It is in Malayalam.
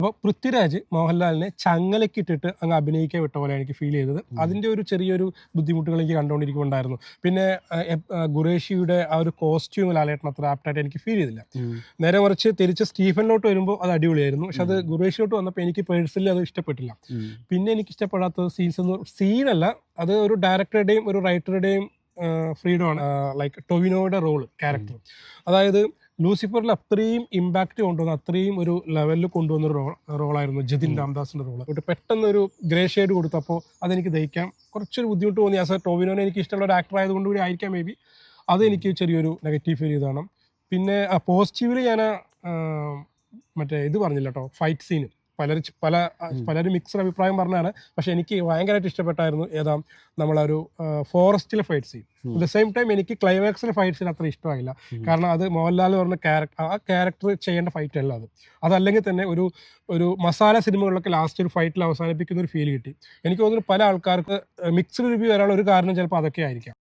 അപ്പോൾ പൃഥ്വിരാജ് മോഹൻലാലിനെ ചങ്ങലക്കിട്ടിട്ട് അങ്ങ് അഭിനയിക്കാൻ വിട്ട പോലെ എനിക്ക് ഫീൽ ചെയ്തത്. അതിൻ്റെ ഒരു ചെറിയൊരു ബുദ്ധിമുട്ടുകൾ എനിക്ക് കണ്ടുകൊണ്ടിരിക്കുന്നുണ്ടായിരുന്നു. പിന്നെ ഖുറേഷിയുടെ ആ ഒരു കോസ്റ്റ്യൂം ലാലേട്ടൻ അത്ര ആപ്റ്റായിട്ട് എനിക്ക് ഫീൽ ചെയ്തില്ല. നേരെ മറിച്ച് തിരിച്ച് സ്റ്റീഫനിലോട്ട് വരുമ്പോൾ അത് അടിപൊളിയായിരുന്നു. പക്ഷെ അത് ഖുറേഷിലോട്ട് വന്നപ്പോൾ എനിക്ക് പേഴ്സണലി അത് ഇഷ്ടപ്പെട്ടില്ല. പിന്നെ എനിക്ക് ഇഷ്ടപ്പെടാത്ത സീനല്ല, അത് ഒരു ഡയറക്ടറുടെയും ഒരു റൈറ്ററുടെയും ഫ്രീഡം ആണ്. ലൈക്ക് ടൊവിനോയുടെ ക്യാരക്ടർ, അതായത് ലൂസിഫറിൽ അത്രയും ഇമ്പാക്റ്റ് കൊണ്ടുവന്ന, അത്രയും ഒരു ലെവലിൽ കൊണ്ടുവന്ന ഒരു റോളായിരുന്നു ജതിൻ രാംദാസിന്റെ റോൾ. പെട്ടെന്ന് ഒരു ഗ്രേ ഷെയ്ഡ് കൊടുത്തപ്പോൾ അതെനിക്ക് ദഹിക്കാൻ കുറച്ചൊരു ബുദ്ധിമുട്ട് തോന്നി. ആസ് എ ടോവിനോനെ എനിക്ക് ഇഷ്ടമുള്ള ഒരു ആക്ടർ ആയതുകൊണ്ട് കൂടി ആയിരിക്കാം മേ ബി അതെനിക്ക് ചെറിയൊരു നെഗറ്റീവ് ഫീൽ ചെയ്തതാണ്. പിന്നെ പോസിറ്റീവില് ഞാൻ മറ്റേ ഇത് പറഞ്ഞില്ല കേട്ടോ, ഫൈറ്റ് സീന് പലരും മിക്സഡ് അഭിപ്രായം പറഞ്ഞാണ്. പക്ഷെ എനിക്ക് ഭയങ്കരമായിട്ട് ഇഷ്ടപ്പെട്ടായിരുന്നു. നമ്മളൊരു ഫോറസ്റ്റിലെ fight scene. At the same time എനിക്ക് ക്ലൈമാക്സിലെ ഫൈറ്റ് സീൻ അത്ര ഇഷ്ടമായില്ല. കാരണം അത് മോഹൻലാൽ പറഞ്ഞ ക്യാരക്ടർ ചെയ്യേണ്ട ഫൈറ്റ് അല്ല അത്. അതല്ലെങ്കിൽ തന്നെ ഒരു മസാല സിനിമകളിലൊക്കെ ലാസ്റ്റ് ഒരു ഫൈറ്റിൽ അവസാനിപ്പിക്കുന്ന ഒരു ഫീൽ കിട്ടി. എനിക്ക് തോന്നുന്നു പല ആൾക്കാർക്ക് മിക്സ്ഡ് റിവ്യൂ വരാനുള്ള ഒരു കാരണം ചിലപ്പോൾ അതൊക്കെ ആയിരിക്കാം.